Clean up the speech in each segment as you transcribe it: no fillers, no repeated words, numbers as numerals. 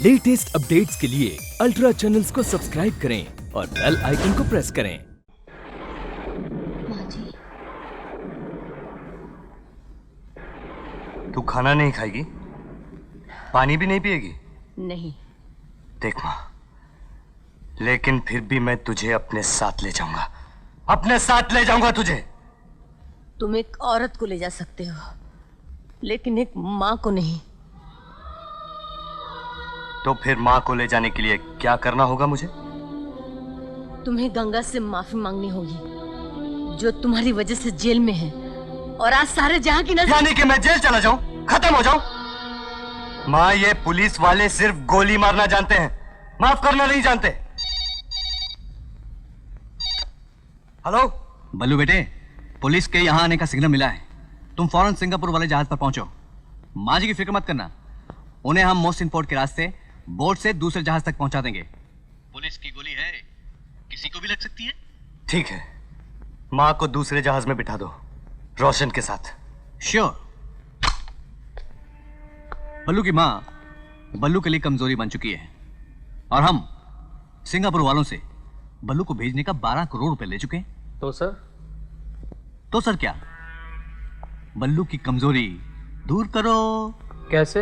Latest updates के लिए ultra channels को सब्सक्राइब करें और बेल आइकन को प्रेस करें। माँ जी, तू खाना नहीं खाएगी? पानी भी नहीं पिएगी? नहीं। देख माँ, लेकिन फिर भी मैं तुझे अपने साथ ले जाऊंगा, अपने साथ ले जाऊंगा तुझे। तुम एक औरत को ले जा सकते हो, लेकिन एक माँ को नहीं। तो फिर माँ को ले जाने के लिए क्या करना होगा मुझे? तुम्हें गंगा से माफी मांगनी होगी, जो तुम्हारी वजह से जेल में है और आज सारे जहां की नजर। यानी कि मैं जेल चला जाऊं, खत्म हो जाऊं? माँ, ये पुलिस वाले सिर्फ गोली मारना जानते हैं, माफ करना नहीं जानते। हेलो बल्लू बेटे, पुलिस के यहाँ आने का सिग्नल मिला है। तुम फौरन सिंगापुर वाले जहाज पर पहुंचो। माँ जी की फिक्र मत करना, उन्हें हम मोस्टिन पोर्ट के रास्ते बोट से दूसरे जहाज तक पहुंचा देंगे। पुलिस की गोली है, किसी को भी लग सकती है। ठीक है, माँ को दूसरे जहाज में बिठा दो, रोशन के साथ। श्योर। बल्लू की माँ बल्लू के लिए कमजोरी बन चुकी है और हम सिंगापुर वालों से बल्लू को भेजने का 12 करोड़ रुपए ले चुके हैं। तो सर क्या? बल्लू की कमजोरी दूर करो। कैसे?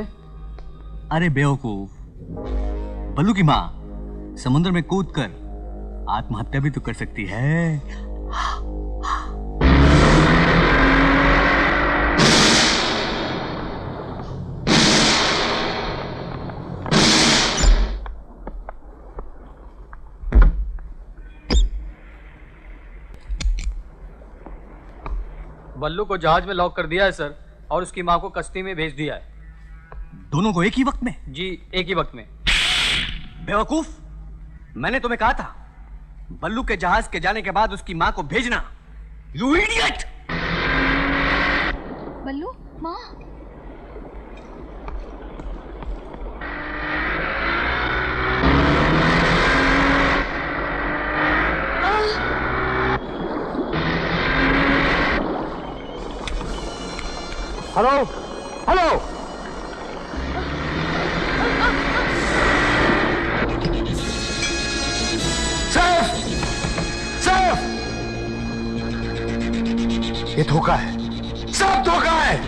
अरे बेवकूफ, बल्लू की माँ समुद्र में कूदकर आत्महत्या भी तो कर सकती है। बल्लू को जहाज में लॉक कर दिया है सर, और उसकी माँ को कश्ती में भेज दिया है। दोनों को एक ही वक्त में? जी, एक ही वक्त में। बेवकूफ, मैंने तुम्हें कहा था बल्लू के जहाज के जाने के बाद उसकी माँ को भेजना। You idiot! बल्लू, माँ। हेलो हेलो, सर सर, ये धोखा है, सब धोखा है।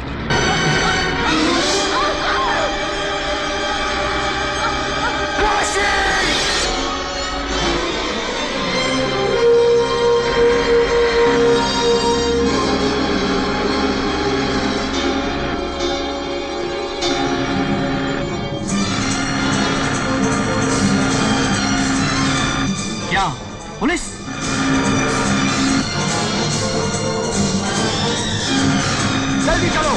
क्या पुलिस? जल्दी चलो।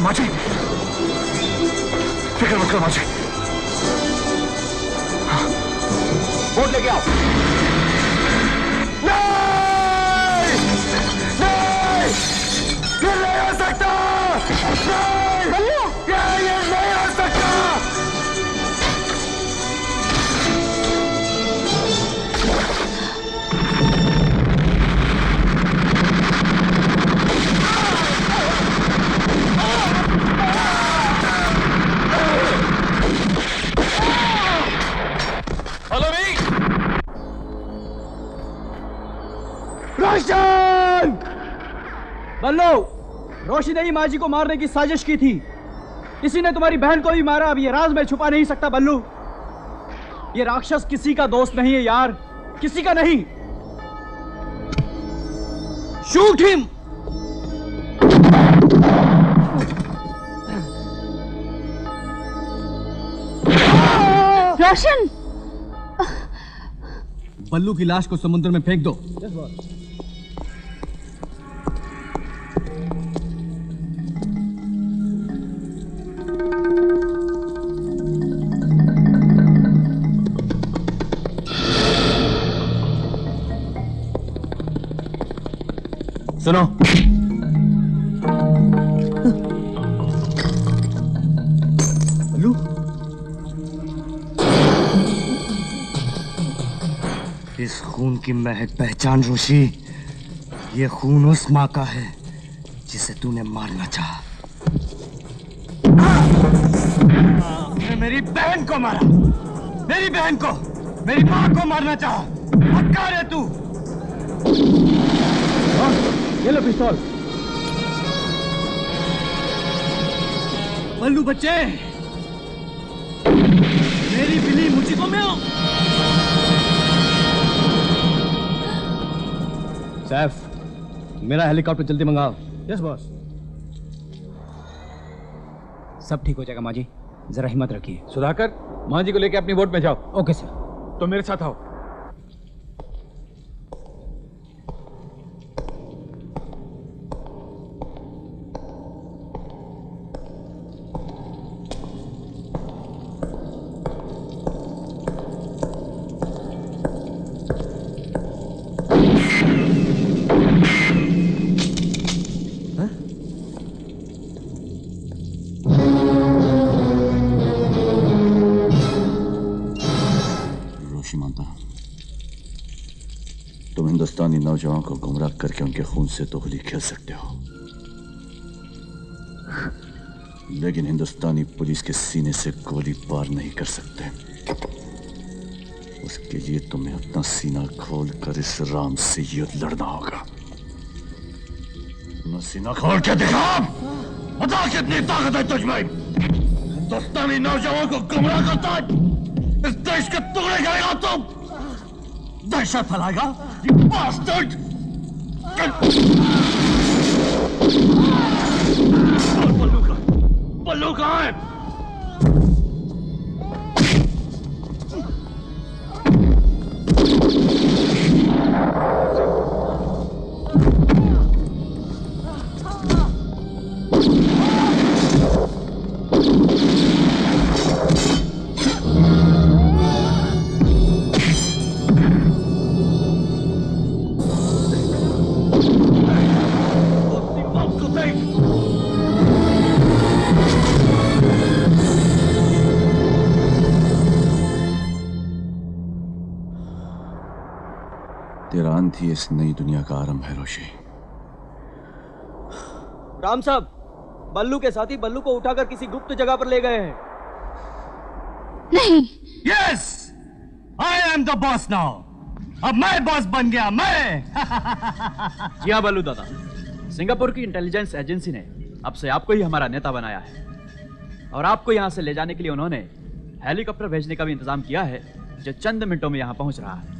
माची, फिक्र मत करो माची। बोट लेके आओ। नहीं! नहीं! ये नहीं हो सकता! नहीं! ये नहीं हो सकता! रोशन! बल्लू, रोशी ने ही माँ जी को मारने की साजिश की थी। किसी ने तुम्हारी बहन को भी मारा। अब ये राज मैं छुपा नहीं सकता बल्लू। ये राक्षस किसी का दोस्त नहीं है यार, किसी का नहीं। Shoot him! रोशन! बल्लू की लाश को समुद्र में फेंक दो। सुनो, बल्लू, इस खून की महक पहचान रोशी, ये खून उस माँ का है जिसे तूने मारना चाहा। तूने मेरी बहन को मारा, मेरी बहन को, मेरी माँ को मारना चाहा। मक्कार है तू। ये लो पिस्तौल। बल्लू बच्चे, मेरी बिल्ली मुझी को मिलो। सैफ, मेरा हेलीकॉप्टर जल्दी मंगाओ। Yes boss. सब ठीक हो जाएगा माँ जी, जरा हिम्मत रखिए। सुधाकर, माँ जी को लेकर अपनी बोट में जाओ। Okay sir. तो मेरे साथ आओ। मानता, तुम हिंदुस्तानी नौजवान को गुमराह करके उनके खून से दोहली खेल सकते हो, लेकिन हिंदुस्तानी पुलिस के सीने से गोली पार नहीं कर सकते। उसके लिए तुम्हें अपना सीना खोलकर इस राम से युद्ध लड़ना होगा। अपना सीना खोल के दिखा, बता कितनी ताकत है तुझमें। हिंदुस्तानी नौजवान को गुमराह करता है, इस देश के टुकड़े करेगा तुम, दहशत फैलाएगा, you bastard! बल्लू कहाँ है? तेरा अंत ही इस नई दुनिया का आरंभ है रोशी। राम साहब, बल्लू के साथी बल्लू को उठाकर किसी गुप्त जगह पर ले गए हैं। नहीं। Yes, I am the boss now. अब मैं बॉस बन गया, मैं। जी हाँ बल्लू दादा, सिंगापुर की इंटेलिजेंस एजेंसी ने अब से आपको ही हमारा नेता बनाया है और आपको यहाँ से ले जाने के लिए उन्होंने हेलीकॉप्टर भेजने का भी इंतजाम किया है, जो चंद मिनटों में यहाँ पहुंच रहा है।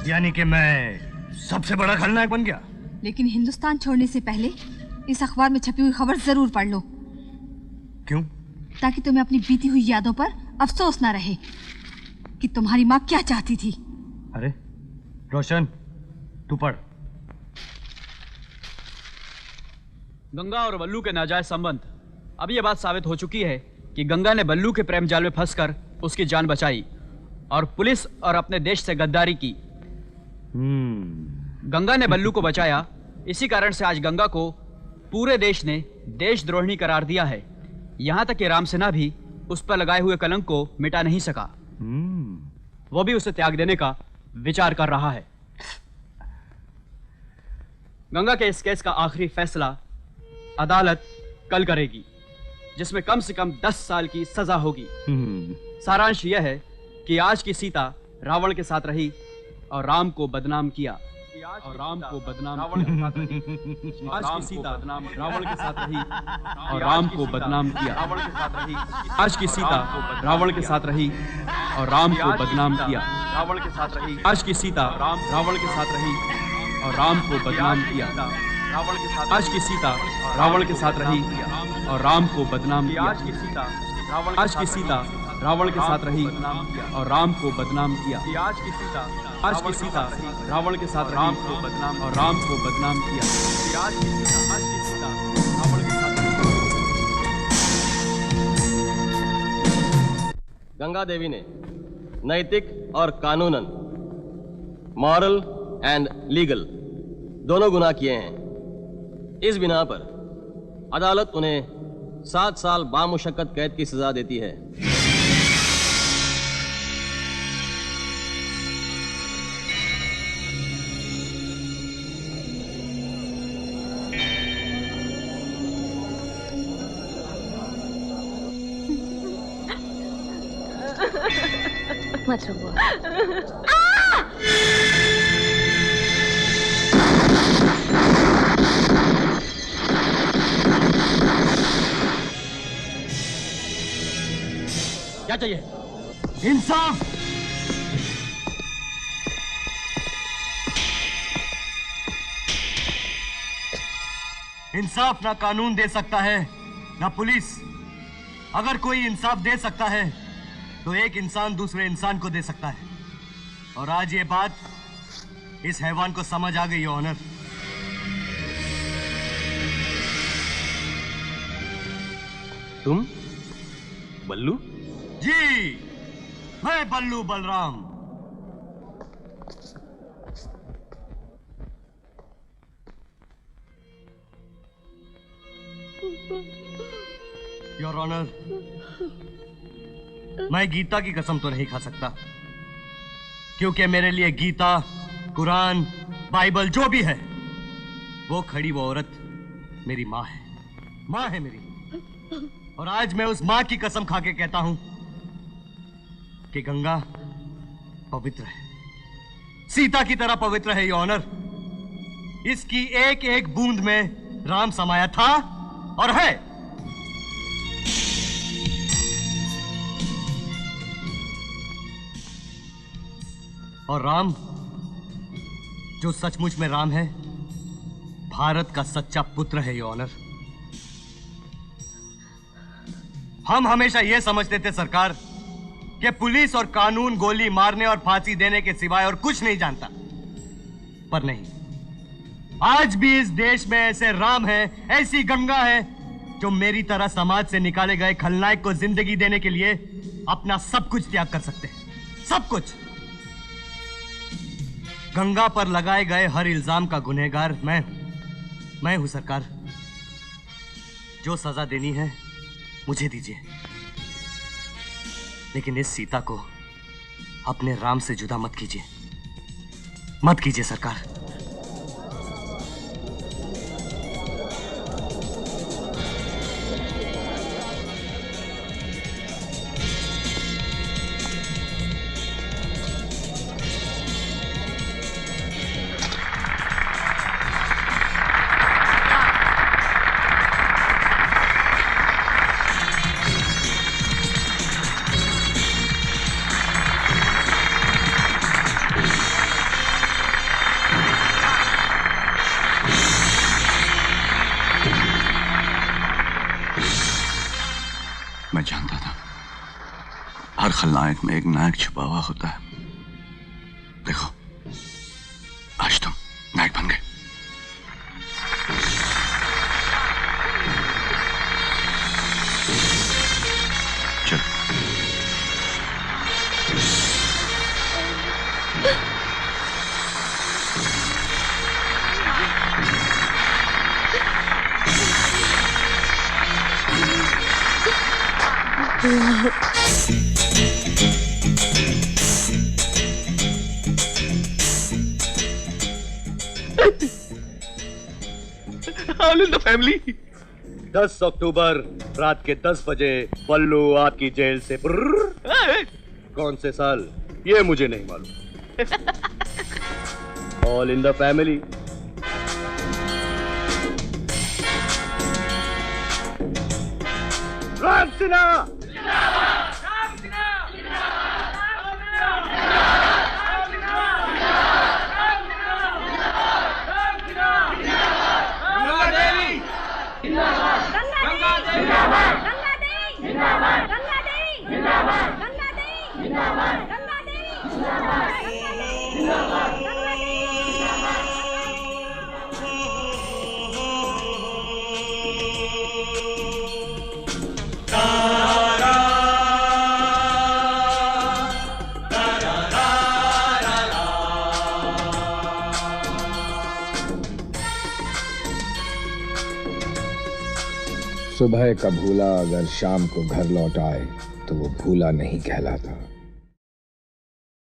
यानी कि मैं सबसे बड़ा खलनायक बन गया। लेकिन हिंदुस्तान छोड़ने से पहले इस अखबार में छपी हुई खबर जरूर पढ़ लो। क्यों? ताकि तुम्हें अपनी बीती हुई यादों पर अफसोस ना रहे कि तुम्हारी माँ क्या चाहती थी। अरे रोशन, तू पढ़। गंगा और बल्लू के नाजायज संबंध। अब यह बात साबित हो चुकी है कि गंगा ने बल्लू के प्रेम जाल में फंसकर उसकी जान बचाई और पुलिस और अपने देश से गद्दारी की। गंगा ने बल्लू को बचाया, इसी कारण से आज गंगा को पूरे देश ने देशद्रोहिणी करार दिया है। यहां तक कि रामसेना भी उस पर लगाए हुए कलंक को मिटा नहीं सका। वो भी उसे त्याग देने का विचार कर रहा है। गंगा के इस केस का आखिरी फैसला अदालत कल करेगी, जिसमें कम से कम 10 साल की सजा होगी। सारांश यह है कि आज की सीता रावण के साथ रही और राम को बदनाम किया। और राम को बदनाम रावण के साथ रही। आज की सीता रावण के साथ रही और राम को बदनाम किया। रावण के साथ रही। आज की सीता रावण के साथ रही और राम को बदनाम किया। रावण के साथ रही। आज की सीता रावण के साथ रही और राम को बदनाम किया। रावण के साथ। आज की सीता रावण के साथ रही और राम को बदनाम किया। आज की सीता आज की सीता रावण के साथ रही और राम को बदनाम किया। आज की सीता रावण के साथ रही और राम को बदनाम किया। आज की सीता रावण के साथ रही। गंगा देवी ने नैतिक और कानूनन, मॉरल एंड लीगल दोनों गुनाह किए हैं। इस बिना पर अदालत उन्हें 7 साल बामुशक्कत कैद की सजा देती है। मत रो। क्या चाहिए? इंसाफ। इंसाफ ना कानून दे सकता है ना पुलिस। अगर कोई इंसाफ दे सकता है तो एक इंसान दूसरे इंसान को दे सकता है। और आज ये बात इस हैवान को समझ आ गई, ऑनर। तुम बल्लू? जी, मैं बल्लू बलराम। योर ऑनर, मैं गीता की कसम तो नहीं खा सकता, क्योंकि मेरे लिए गीता, कुरान, बाइबल जो भी है, वो खड़ी वो औरत मेरी माँ है। माँ है मेरी। और आज मैं उस माँ की कसम खा के कहता हूं कि गंगा पवित्र है, सीता की तरह पवित्र है। ये ऑनर, इसकी एक एक बूंद में राम समाया था और है। और राम, जो सचमुच में राम है, भारत का सच्चा पुत्र है। ये ऑनर, हम हमेशा यह समझते थे सरकार कि पुलिस और कानून गोली मारने और फांसी देने के सिवाय और कुछ नहीं जानता, पर नहीं। आज भी इस देश में ऐसे राम है, ऐसी गंगा है, जो मेरी तरह समाज से निकाले गए खलनायक को जिंदगी देने के लिए अपना सब कुछ त्याग कर सकते हैं। सब कुछ। गंगा पर लगाए गए हर इल्जाम का गुनहगार मैं हूं सरकार। जो सजा देनी है मुझे दीजिए, लेकिन इस सीता को अपने राम से जुदा मत कीजिए, मत कीजिए सरकार। मैं जानता था हर खलनायक में एक नायक छुपा हुआ होता है। देखो, आज तुम नायक बन गए। चलो। All in the family. 10 अक्टूबर रात के 10 बजे बल्लू आपकी जेल से कौन से साल ये मुझे नहीं मालूम। All in the family. Ram Sinha. Ganga सुबह का भूला अगर शाम को घर लौट आए तो वो भूला नहीं कहलाता।